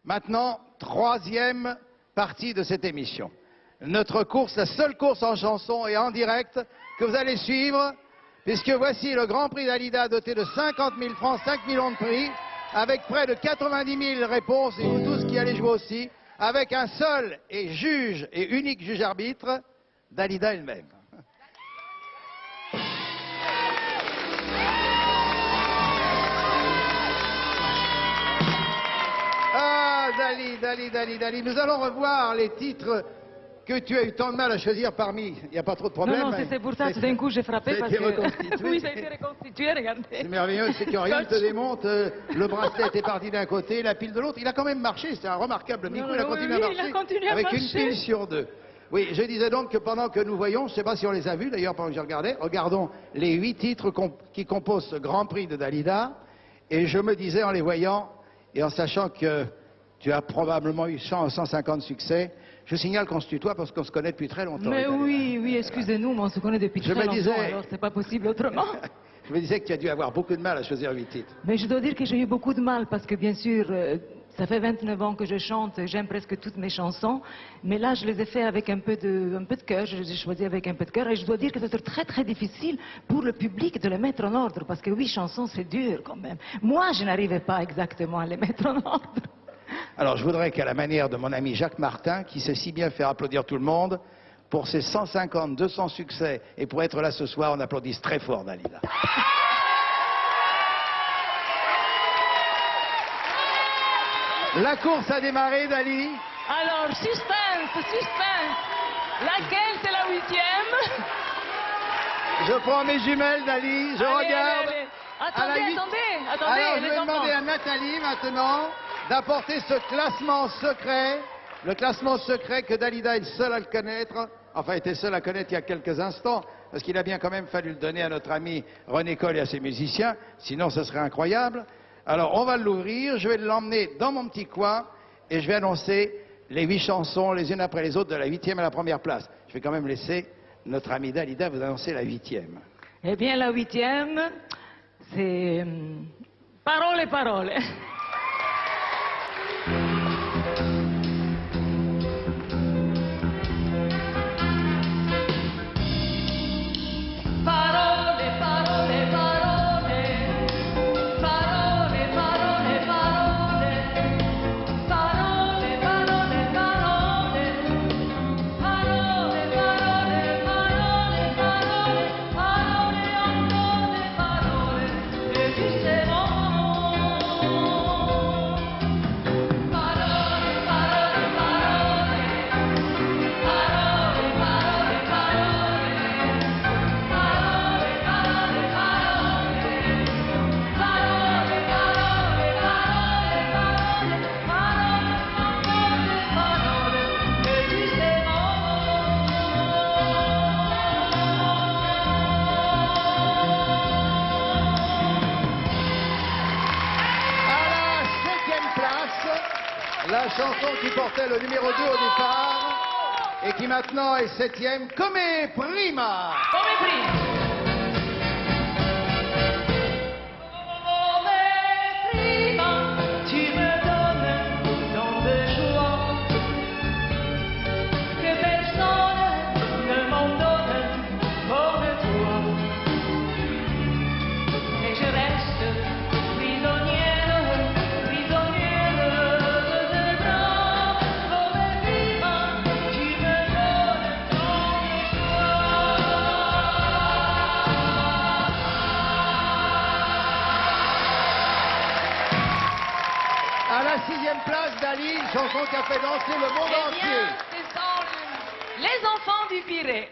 Maintenant, troisième partie de cette émission. Notre course, la seule course en chanson et en direct que vous allez suivre, puisque voici le Grand Prix d'Alida doté de 50 000 francs, 5 millions de prix, avec près de 90 000 réponses, et vous tous qui allez jouer aussi, avec un seul et unique juge-arbitre, Dalida elle-même. Ah, Dali, nous allons revoir les titres que tu as eu tant de mal à choisir parmi. Il n'y a pas trop de problème. Non, c'est pour ça, tout d'un coup j'ai frappé parce que... Oui, ça a été reconstitué, regardez. C'est merveilleux, c'est que rien ne te démonte. Le bracelet était parti d'un côté, la pile de l'autre. Il a quand même marché, c'est un remarquable micro, il a continué à marcher. Avec une pile sur deux. Oui, je disais donc que pendant que nous voyons, je ne sais pas si on les a vus d'ailleurs pendant que je regardais, regardons les 8 titres qui composent ce Grand Prix de Dalida. Et je me disais en les voyant, et en sachant que tu as probablement eu 100 ou 150 succès, je signale qu'on se tutoie parce qu'on se connaît depuis très longtemps. Mais oui, excusez-nous, mais on se connaît depuis très longtemps, alors c'est pas possible autrement. Je me disais que tu as dû avoir beaucoup de mal à choisir 8 titres. Mais je dois dire que j'ai eu beaucoup de mal parce que bien sûr, ça fait 29 ans que je chante, j'aime presque toutes mes chansons, mais là je les ai fait avec un peu de cœur, je les ai choisis avec un peu de cœur, et je dois dire que c'est très très difficile pour le public de les mettre en ordre, parce que 8 chansons c'est dur quand même. Moi je n'arrivais pas exactement à les mettre en ordre. Alors je voudrais qu'à la manière de mon ami Jacques Martin, qui sait si bien faire applaudir tout le monde, pour ses 150, 200 succès, et pour être là ce soir, on applaudisse très fort Dalida. La course a démarré, Dali. Alors, suspense. Laquelle, c'est la 8e? Je prends mes jumelles, Dali, je regarde. Allez. Attendez. Alors, je vais demander à Nathalie, maintenant, d'apporter ce classement secret. Le classement secret que Dalida est seule à le connaître. Enfin, était seule à connaître il y a quelques instants. Parce qu'il a bien quand même fallu le donner à notre ami René Coll et à ses musiciens. Sinon, ce serait incroyable. Alors, on va l'ouvrir, je vais l'emmener dans mon petit coin et je vais annoncer les 8 chansons, les unes après les autres, de la 8e à la première place. Je vais quand même laisser notre ami Dalida vous annoncer la 8e. Eh bien, la 8e, c'est... Parole. Parole. La chanson qui portait le numéro 2 au départ et qui maintenant est 7e, Come Prima. Come Prima. À la 6e place, Dali, une chanson qui a fait danser le monde entier. Ce sont les enfants du Pirée.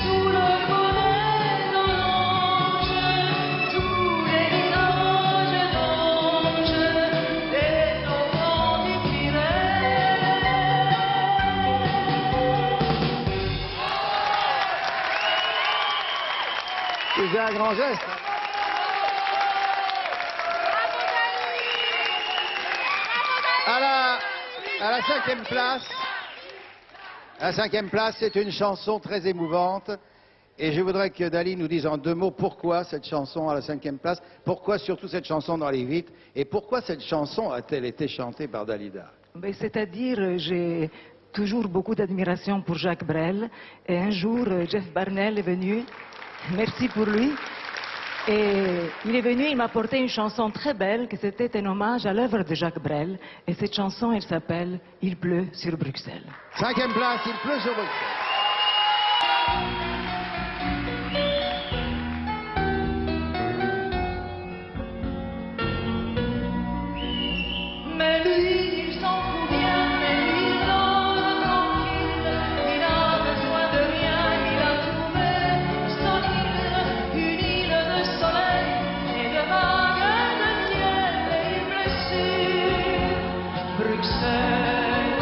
Sous le faisait un grand geste. À la cinquième place, c'est une chanson très émouvante. Et je voudrais que Dali nous dise en 2 mots pourquoi cette chanson à la 5e place, pourquoi surtout cette chanson dans les 8, et pourquoi cette chanson a-t-elle été chantée par Dalida? C'est-à-dire, j'ai toujours beaucoup d'admiration pour Jacques Brel. Et un jour, Jeff Barnell est venu, merci pour lui, et il est venu, il m'a apporté une chanson très belle, que c'était un hommage à l'œuvre de Jacques Brel. Et cette chanson, elle s'appelle « Il pleut sur Bruxelles ». 5e place, Il pleut sur Bruxelles. Mais lui, il s'en fout bien, mais lui, il dort tranquille. Il a besoin de rien, il a trouvé son île, une île de soleil et de vagues de miel. Et il pleut sur Bruxelles.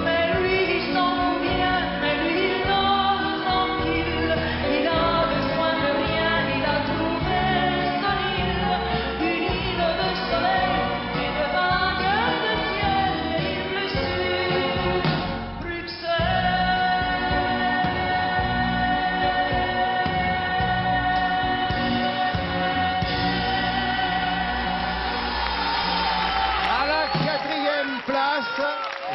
Mais lui, il s'en fout bien, mais lui, il dort tranquille. Il a besoin de rien, il a trouvé son île, une île de soleil et de vagues.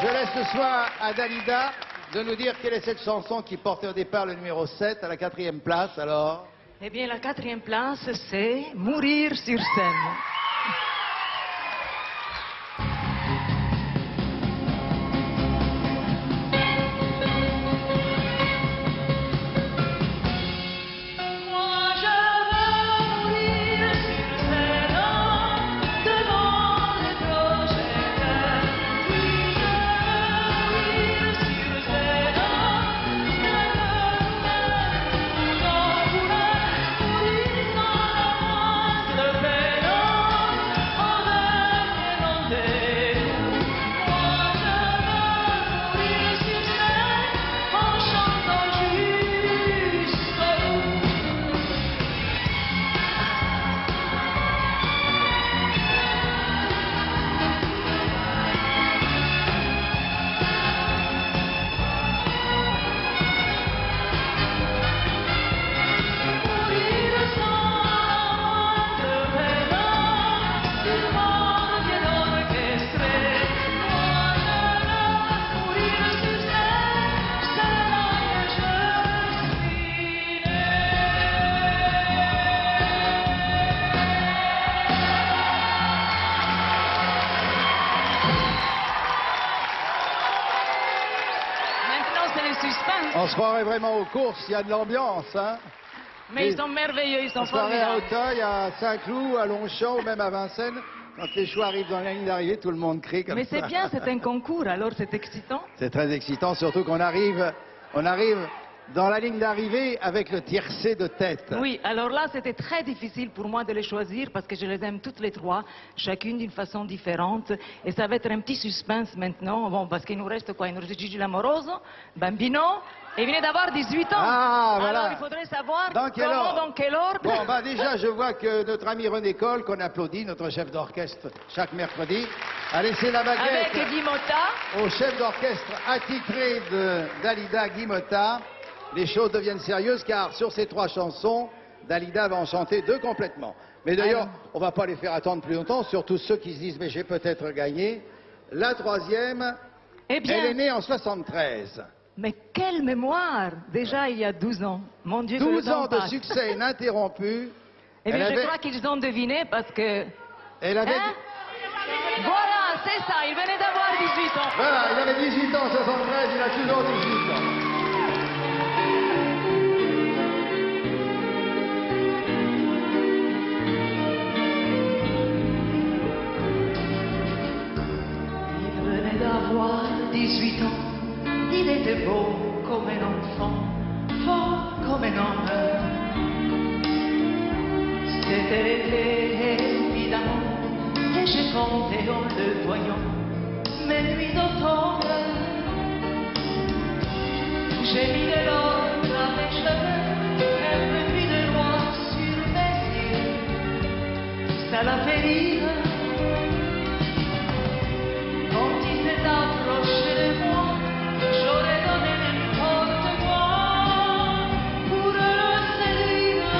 Je laisse ce soir à Dalida de nous dire quelle est cette chanson qui portait au départ le numéro 7 à la 4e place, alors. Eh bien, la 4e place, c'est « Mourir sur scène ». On se croirait vraiment aux courses, il y a de l'ambiance, hein. Mais ils sont merveilleux, ils sont on se croirait à formidables. Auteuil, à Saint-Cloud, à Longchamp, ou même à Vincennes. Quand les choix arrivent dans la ligne d'arrivée, tout le monde crie comme Mais ça. c'est bien, c'est un concours, alors c'est excitant. C'est très excitant, surtout qu'on arrive dans la ligne d'arrivée avec le tiercé de tête. Oui, alors là, c'était très difficile pour moi de les choisir parce que je les aime toutes les trois, chacune d'une façon différente. Et ça va être un petit suspense maintenant, bon, parce qu'il nous reste quoi? Il nous reste Gigi Lamoroso, Bambino, et il venait d'avoir 18 ans. Ah, voilà. Alors il faudrait savoir dans quel ordre. Bon, bah déjà, je vois que notre ami René Coll, qu'on applaudit, notre chef d'orchestre chaque mercredi, a laissé la baguette avec Guy Motta. au chef d'orchestre attitré de Dalida, Guy Motta. Les choses deviennent sérieuses car sur ces 3 chansons, Dalida va en chanter 2 complètement. Mais d'ailleurs, on ne va pas les faire attendre plus longtemps, surtout ceux qui se disent « mais j'ai peut-être gagné ». La 3e, eh bien, elle est née en 73. Mais quelle mémoire! Déjà il y a 12 ans. Mon Dieu, 12 que le temps ans de passe. succès ininterrompu. Eh bien, je crois qu'ils ont deviné parce que... Elle avait... Hein? Voilà, c'est ça, il venait d'avoir 18 ans. Voilà, il avait 18 ans en 73, il a toujours 18 ans. Il venait d'avoir 18 ans. Il était beau comme un enfant, fort comme un homme. C'était l'été, évidemment, et j'ai compté en le voyant mes nuits d'automne. J'ai mis de l'or à mes cheveux, un peu de roi ça l'a fait rire. Quand il s'est approché de moi, j'aurais donné n'importe quoi pour le séduire.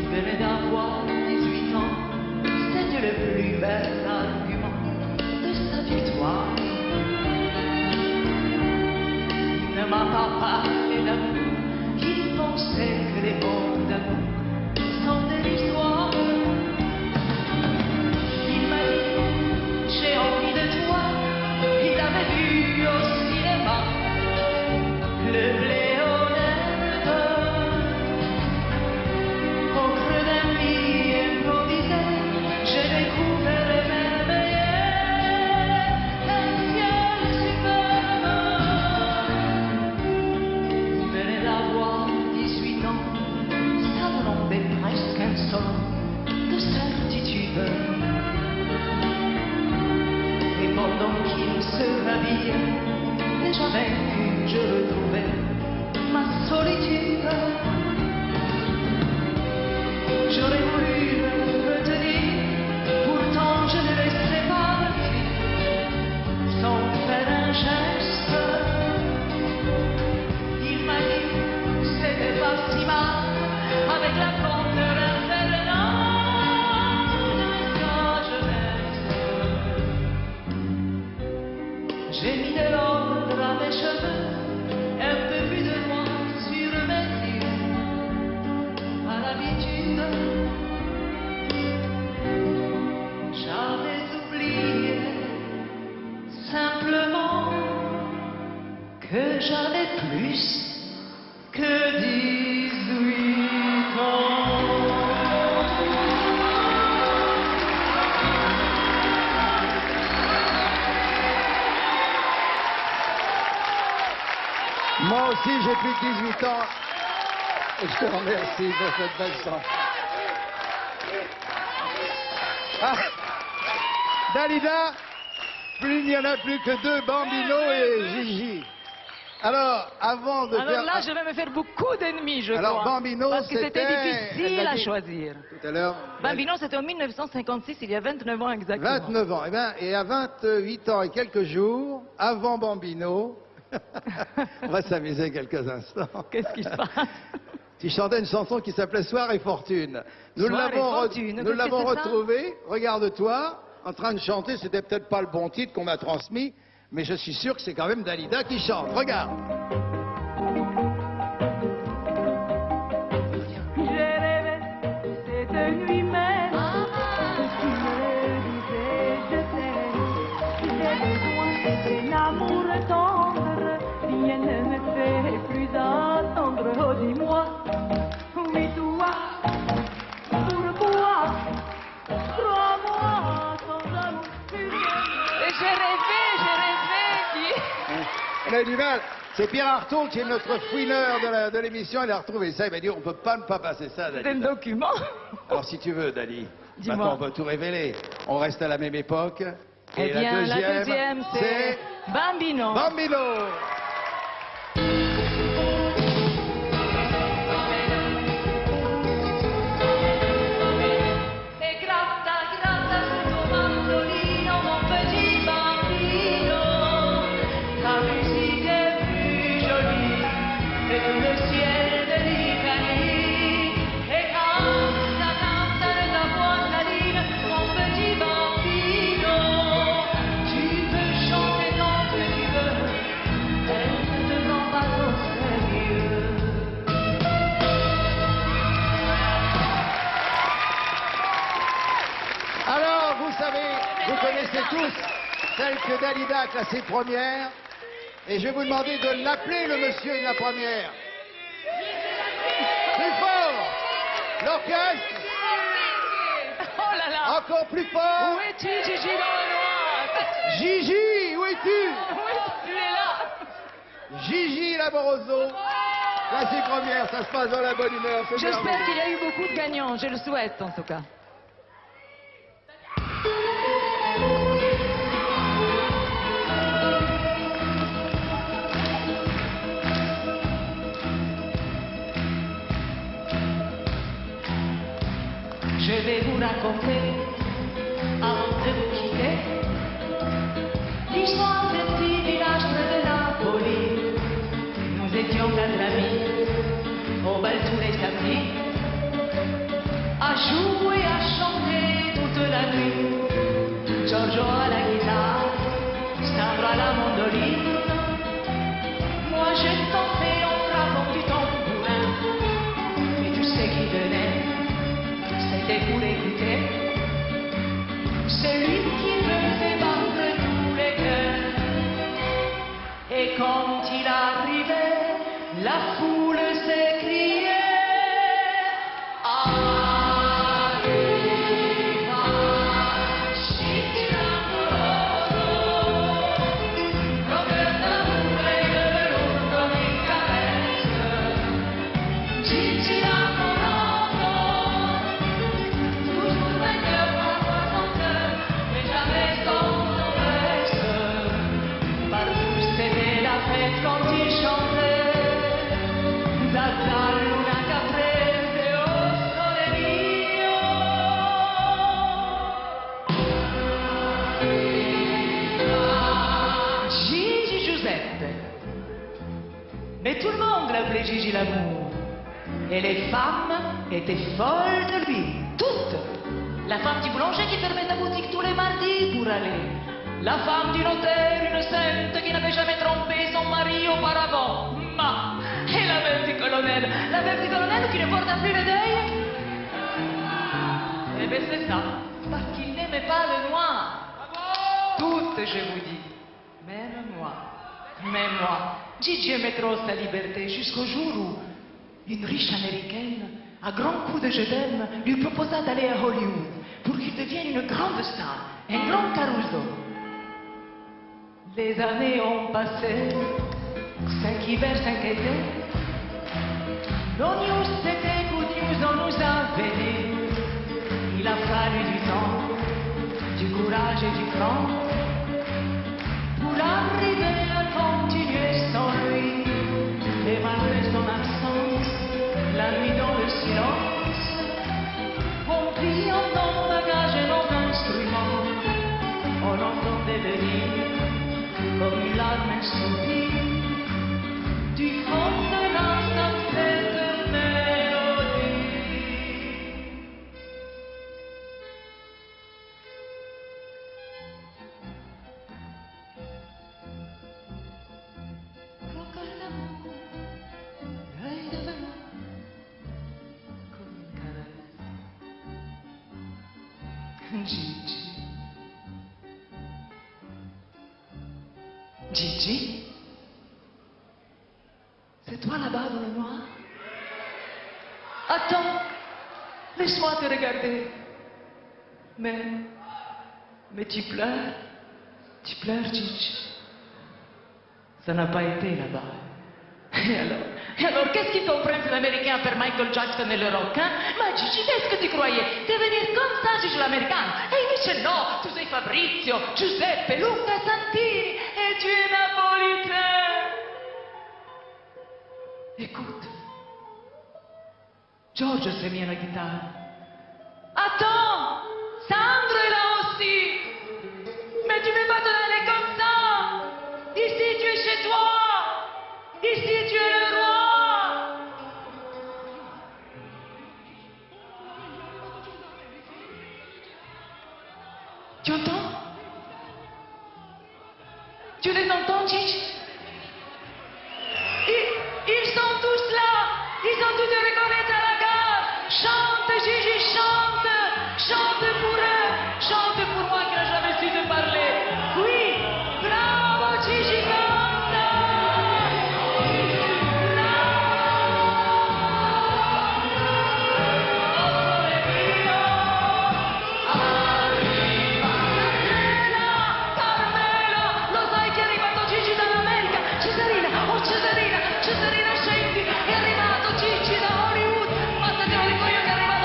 Il venait d'avoir 18 ans, c'était le plus bel argument de sa victoire. Il ne m'a pas parlé d'amour, il pensait que les mots d'amour sont des histoires. Il m'a dit, j'ai envie de toi. Il avait vu au cinéma le Léonard. Au creux d'un lit improvisé, j'ai découvert le merveilleux, un ciel superbe. Il venait d'avoir 18 ans, ça me rendait presque insolent de certitude. Et pendant qu'il se rhabillait, déjà vaincu, je retrouvais ma solitude. J'aurais voulu le retenir, pourtant je ne laisserai pas partir sans faire un geste. Il m'a dit, c'était pas si mal, avec la candeur infernale de sa jeunesse. J'ai mis de l'ordre à mes cheveux, un peu plus de loin sur mes yeux, à l'habitude. J'avais oublié simplement que j'avais plus que 18 ans. Moi aussi, j'ai plus de 18 ans. Et je te remercie pour cette belle chanson. Ah, Dalida, il n'y en a plus que deux, Bambino et Gigi. Alors, avant de Alors faire... là, je vais me faire beaucoup d'ennemis, je Alors, crois. Bambino, parce que c'était c'était- difficile elle l'a à dit choisir. Tout à l'heure... Bambino, c'était en 1956, il y a 29 ans exactement. 29 ans. Et à 28 ans et quelques jours, avant Bambino, on va s'amuser quelques instants. Qu'est-ce qui se passe? Tu chantais une chanson qui s'appelait Soir et Fortune. Nous Soir et l'avons Fortune, nous qu'est-ce l'avons que c'est ça retrouvé, regarde-toi, en train de chanter. C'était peut-être pas le bon titre qu'on m'a transmis, mais je suis sûr que c'est quand même Dalida qui chante. Regarde. J'ai rêvé cette nuit même que tu me disais je t'aime. J'ai besoin d'un amour tendre, rien ne me fait plus attendre. Oh dis-moi, oui toi, pourquoi, crois-moi, sans amour plus rien. Et j'ai rêvé. On a eu du mal. C'est Pierre Artaud qui est notre fouineur de l'émission. Il a retrouvé ça. Il m'a dit on ne peut pas ne pas passer ça, C'est un Dalida. document. Alors si tu veux, Dali, Dis-moi. maintenant on va tout révéler. On reste à la même époque. Eh bien, la deuxième, c'est Bambino. Bambino. E gratta, gratta sul tuo mandolino, mon petit bambino. La musique est plus jolie que le ciel de l'Italie. Et canta, canta de ta voix naline, mon petit bambino. Tu peux chanter tant que tu veux, elle ne te prend pas au sérieux. Alors, vous savez, vous connaissez tous celle que Dalida a classée première. Et je vais vous demander de l'appeler, le monsieur de la première. Plus fort. L'orchestre. Oh là là! Encore plus fort. Où es-tu, Gigi dans le noir? Gigi, où es-tu? Oui, tu es là! Gigi Lamoroso. Classée première, ça se passe dans la bonne humeur. c'est J'espère merveilleux. qu'il y a eu beaucoup de gagnants, je le souhaite en tout cas. vais vous raconter, avant de vous quitter, l'histoire d'un petit village près de Napoli. Nous étions 4 amis, au bal tous les samedis, à jouer, à chanter toute la nuit. Giorgio à la guitare, Sandra à la mandoline. Moi je chantais en frappant du tambourin. Et tu sais qui venait, c'était pour écouter. Celui qui faisait battre tous les cœurs. Et quand il arrivait, la foule s'écriait. Mais tout le monde l'appelait Gigi l'amour. Et les femmes étaient folles de lui. Toutes. La femme du boulanger qui fermait sa boutique tous les mardis pour aller. La femme du notaire, une sainte qui n'avait jamais trompé son mari auparavant. Et la mère du colonel. La mère du colonel qui ne porte plus le deuil. Eh bien c'est ça. Parce qu'il n'aimait pas le noir. Toutes, je vous dis. Même moi. Mais moi, Gigi aimait trop sa liberté jusqu'au jour où une riche américaine, à grands coups de je t'aime, lui proposa d'aller à Hollywood pour qu'il devienne une grande star, un grand Caruso. Les années ont passé, 5 hivers, 5 étés. No news, c'était good news, on nous avait dit. Il a fallu du temps, du courage et du cran pour arriver à continuer sans lui. Et malgré son absence, la nuit dans le silence, on prit en nos bagages et nos instruments. On entendait venir comme une larme, un soupir du fond de la cette mélodie. Gigi. Gigi? C'est toi là-bas dans le noir? Attends, laisse-moi te regarder. Mais tu pleures, Gigi. Ça n'a pas été là-bas. Et alors, qu'est-ce qui t'ont pris l'américain à faire Michael Jackson et le rock, hein? Ma Gigi, qu'est-ce que tu croyais? Devenir comme ça, Gigi l'americano? E invece no, tu sei Fabrizio, Giuseppe, Luca Santini et tu es napolitain. Écoute, Giorgio s'est mis à la guitare. Attends, Sandro est là aussi. Mais tu ne peux pas te donner comme ça. Ici, tu es chez toi. Ici, tu es le roi. Tu entends? Tu les entends, Gigi? Ils sont tous là. Ils ont tous reconnaître à la gare. Chante, Gigi, chante. Chante pour eux. Chante pour moi qui n'ai jamais su te parler. Oui, bravo, Gigi, canta. Cesarina, scendi, è arrivato Gigi da Hollywood, ma te lo dico io che è arrivato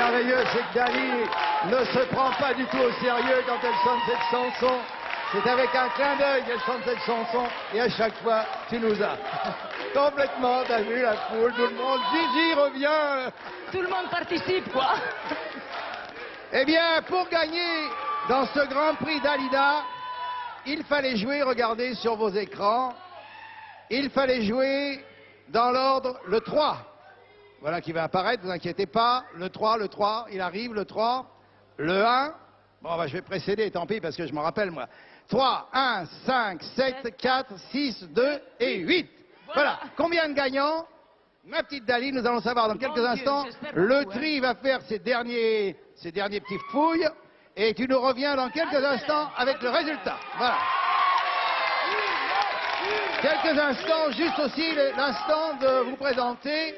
merveilleux, c'est que Dali ne se prend pas du tout au sérieux quand elle chante cette chanson. C'est avec un clin d'œil qu'elle chante cette chanson, et à chaque fois, tu nous as. Complètement, t'as vu la foule, tout le monde, Gigi, reviens. Tout le monde participe, quoi. Eh bien, pour gagner dans ce Grand Prix Dalida, il fallait jouer, regardez sur vos écrans, il fallait jouer dans l'ordre le 3. Voilà qui va apparaître, ne vous inquiétez pas. Le 3, il arrive, le 3. Le 1, bon, bah, je vais précéder, tant pis, parce que je m'en rappelle, moi. 3, 1, 5, 7, 4, 6, 2 et 8. Voilà. Combien de gagnants? Ma petite Dali, nous allons savoir dans quelques instants. Le tri va faire ses derniers petits fouilles. Et tu nous reviens dans quelques instants avec le résultat. Voilà. Quelques instants, juste aussi l'instant de vous présenter